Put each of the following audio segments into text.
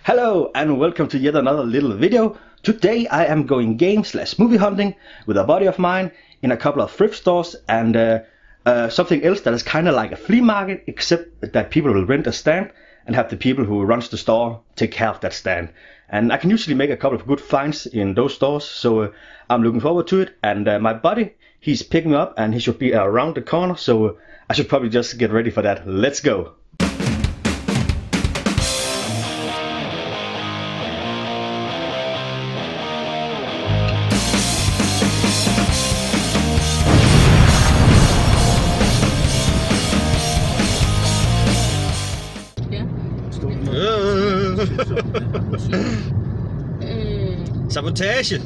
Hello and welcome to yet another little video. Today I am going game/movie hunting with a buddy of mine in a couple of thrift stores and something else that is kind of like a flea market, except that people will rent a stand and have the people who runs the store take care of that stand. And I can usually make a couple of good finds in those stores, so I'm looking forward to it. And my buddy, he's picking me up and he should be around the corner, so I should probably just get ready for that. Let's go! Sabotage!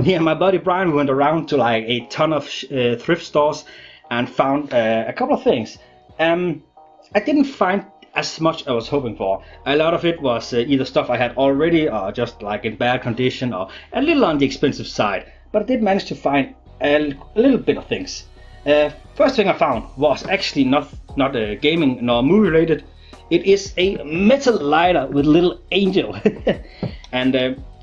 me and my buddy Brian went around to like a ton of thrift stores and found a couple of things. I didn't find as much I was hoping for. A lot of it was either stuff I had already or just like in bad condition or a little on the expensive side. But I did manage to find a little bit of things. First thing I found was actually not gaming nor movie related. It is a metal lighter with a little angel. And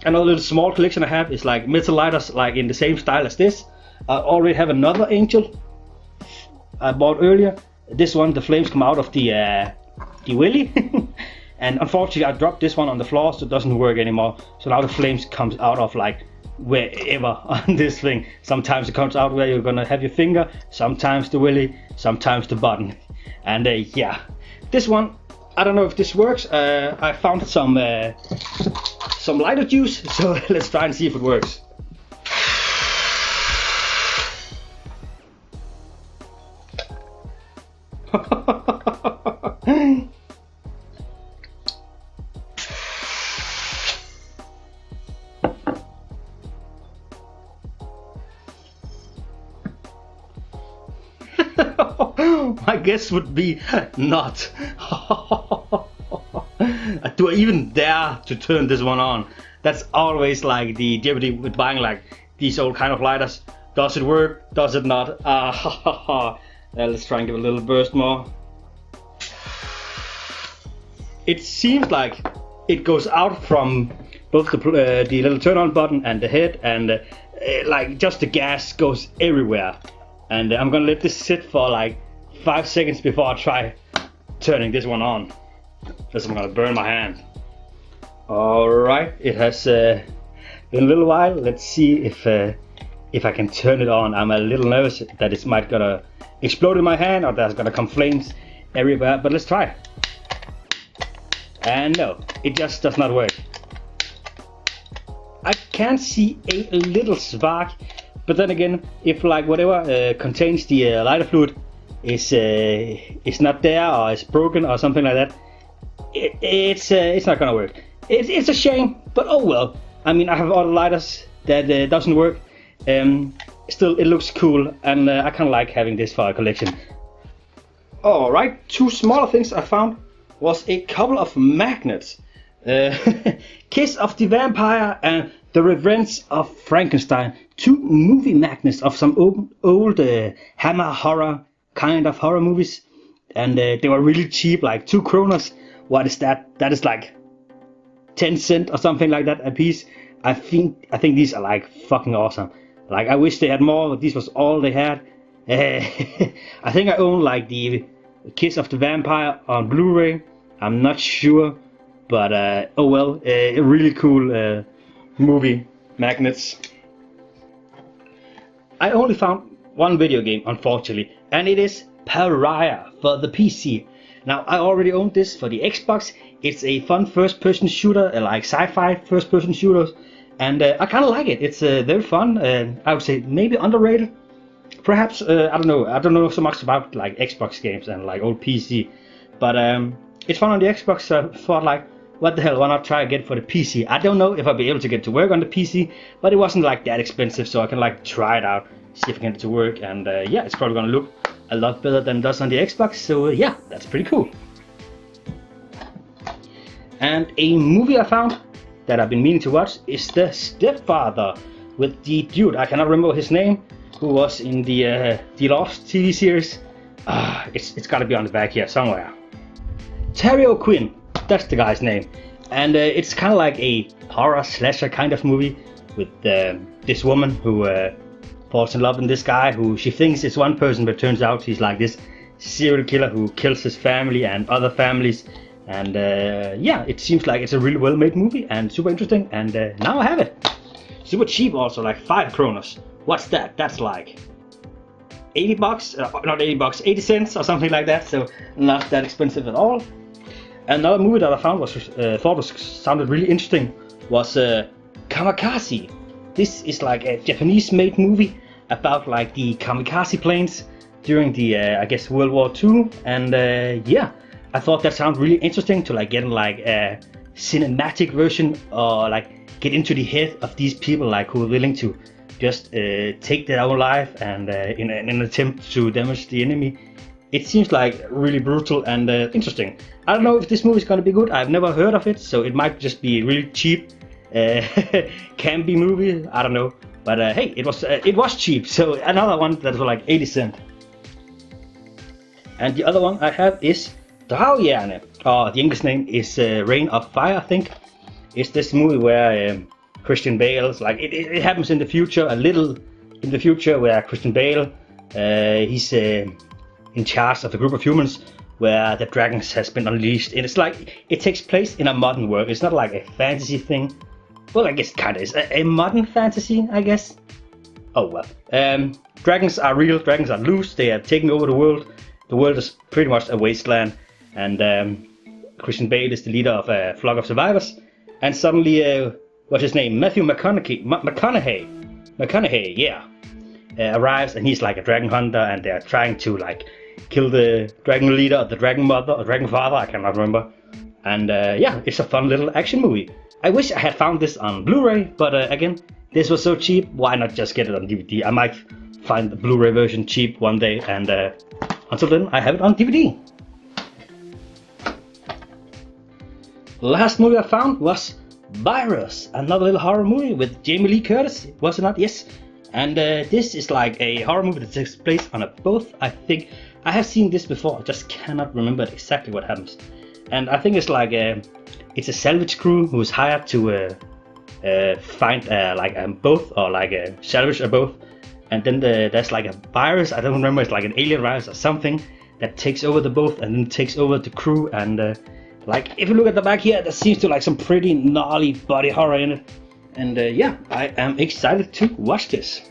another little small collection I have is like metal lighters like in the same style as this. I already have another angel I bought earlier. This one, the flames come out of the willy. And unfortunately I dropped this one on the floor, so it doesn't work anymore. So now the flames comes out of like wherever on this thing. Sometimes it comes out where you're gonna have your finger, sometimes the willy, sometimes the button. And yeah, this one, I don't know if this works. I found some lighter juice, so let's try and see if it works. My guess would be not. Do I even dare to turn this one on? That's always like the jeopardy with buying like these old kind of lighters. Does it work? Does it not? Let's try and give it a little burst more. It seems like it goes out from both the little turn on button and the head, and like just the gas goes everywhere. And I'm gonna let this sit for like 5 seconds before I try turning this one on, because I'm gonna burn my hand. Alright, it has been a little while. Let's see if I can turn it on. I'm a little nervous that it might gonna explode in my hand or there's gonna come flames everywhere, but let's try. And no, it just does not work. I can see a little spark, but then again, if like whatever contains the lighter fluid is not there or is broken or something like that, it's not gonna work. It's a shame, but oh well. I mean, I have other lighters that doesn't work. Still, it looks cool, and I kind of like having this for a collection. Alright, two smaller things I found was a couple of magnets. Kiss of the Vampire and The Revenge of Frankenstein. Two movie magnets of some old Hammer horror kind of horror movies, and they were really cheap, like 2 kroners. What is that? That is like 10 cents or something like that a piece. I think these are like fucking awesome. Like, I wish they had more, but this was all they had. I think I own like the Kiss of the Vampire on Blu-ray. I'm not sure, but oh well, really cool movie magnets. I only found one video game, unfortunately, and it is Pariah for the PC. Now, I already owned this for the Xbox. It's a fun first-person shooter, like sci-fi first-person shooters, and I kind of like it. It's very fun. I would say maybe underrated. Perhaps I don't know. I don't know so much about like Xbox games and like old PC, but it's fun on the Xbox. So I thought like, what the hell? Why not try again for the PC? I don't know if I'll be able to get it to work on the PC, but it wasn't like that expensive, so I can like try it out, see if I can get it to work, and yeah, it's probably gonna look a lot better than it does on the Xbox. So yeah, that's pretty cool. And a movie I found that I've been meaning to watch is The Stepfather, with the dude, I cannot remember his name, who was in the Lost TV series. It's gotta be on the back here somewhere. Terry O'Quinn, that's the guy's name. And it's kind of like a horror slasher kind of movie with this woman who falls in love with this guy who she thinks is one person, but turns out he's like this serial killer who kills his family and other families. And yeah, it seems like it's a really well made movie and super interesting, and now I have it. Super cheap also, like 5 kroners. What's that? That's like 80 bucks, not 80 bucks, 80 cents or something like that, so not that expensive at all. Another movie that I found was sounded really interesting was Kamikaze. This is like a Japanese made movie about like the kamikaze planes during the I guess World War II, and yeah, I thought that sounded really interesting to like get like a cinematic version, or like get into the head of these people like who are willing to just take their own life and in an attempt to damage the enemy. It seems like really brutal and interesting. I don't know if this movie is gonna be good. I've never heard of it, so it might just be really cheap campy movie. I don't know, but hey, it was cheap. So another one that was like 80 cents. And the other one I have is Draghjerne. The English name is Rain of Fire, I think. It's this movie where Christian Bale's like it happens in the future, a little in the future, where Christian Bale he's in charge of a group of humans where the dragons has been unleashed, and it's like it takes place in a modern world. It's not like a fantasy thing. Well, I guess it kind of is a modern fantasy, I guess. Oh well. Dragons are real. Dragons are loose. They are taking over the world. The world is pretty much a wasteland, and Christian Bale is the leader of a flock of survivors. And suddenly, what's his name? Matthew McConaughey, yeah, arrives, and he's like a dragon hunter, and they're trying to like kill the dragon leader, or the dragon mother, or dragon father, I cannot remember. And yeah, it's a fun little action movie. I wish I had found this on Blu-ray, but again, this was so cheap, why not just get it on DVD? I might find the Blu-ray version cheap one day, and until then, I have it on DVD. The last movie I found was Virus, another little horror movie with Jamie Lee Curtis, was it not? Yes. And this is like a horror movie that takes place on a boat, I think. I have seen this before, I just cannot remember exactly what happens. And I think it's like it's a salvage crew who is hired to find like a boat, or like salvage a boat. And then there's like a virus, I don't remember, it's like an alien virus or something that takes over the boat and then takes over the crew. And like if you look at the back here, there seems to like some pretty gnarly body horror in it. And yeah, I am excited to watch this.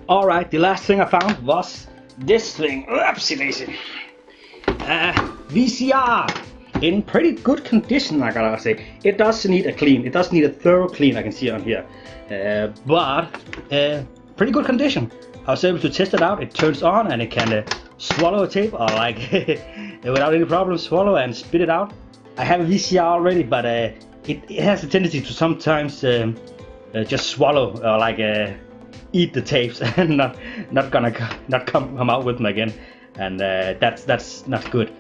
Alright, the last thing I found was this thing. Oopsie daisy. VCR in pretty good condition, I gotta say. It does need a clean, it does need a thorough clean, I can see on here. But pretty good condition. I was able to test it out. It turns on and it can swallow a tape, or like without any problem swallow and spit it out. I have a VCR already, but it has a tendency to sometimes just swallow, or like eat the tapes and not come out with them again, and that's not good.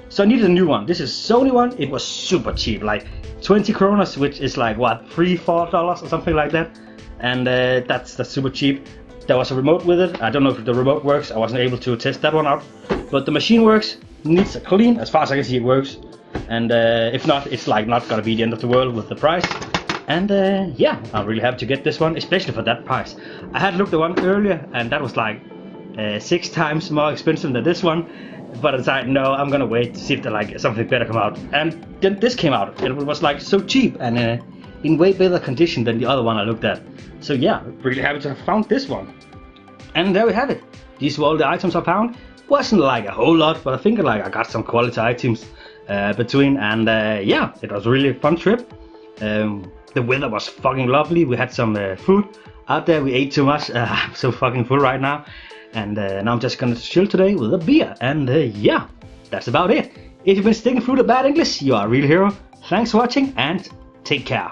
So I needed a new one. This is Sony one. It was super cheap, like 20 kronas, which is like what, $3-4 or something like that. And that's super cheap. There was a remote with it. I don't know if the remote works. I wasn't able to test that one out, but the machine works. Needs a clean. As far as I can see, it works. And if not, it's like not gonna be the end of the world with the price. And yeah, I'm really happy to get this one, especially for that price. I had looked at one earlier, and that was like 6 times more expensive than this one. But I decided, no, I'm gonna wait to see if there like something better come out. And then this came out. It was like so cheap and in way better condition than the other one I looked at. So yeah, really happy to have found this one. And there we have it. These were all the items I found. Wasn't like a whole lot, but I think like I got some quality items between. And yeah, it was a really fun trip. The weather was fucking lovely. We had some food out there. We ate too much. I'm so fucking full right now. And now I'm just gonna chill today with a beer. And yeah, that's about it. If you've been sticking through the bad English, you are a real hero. Thanks for watching and take care.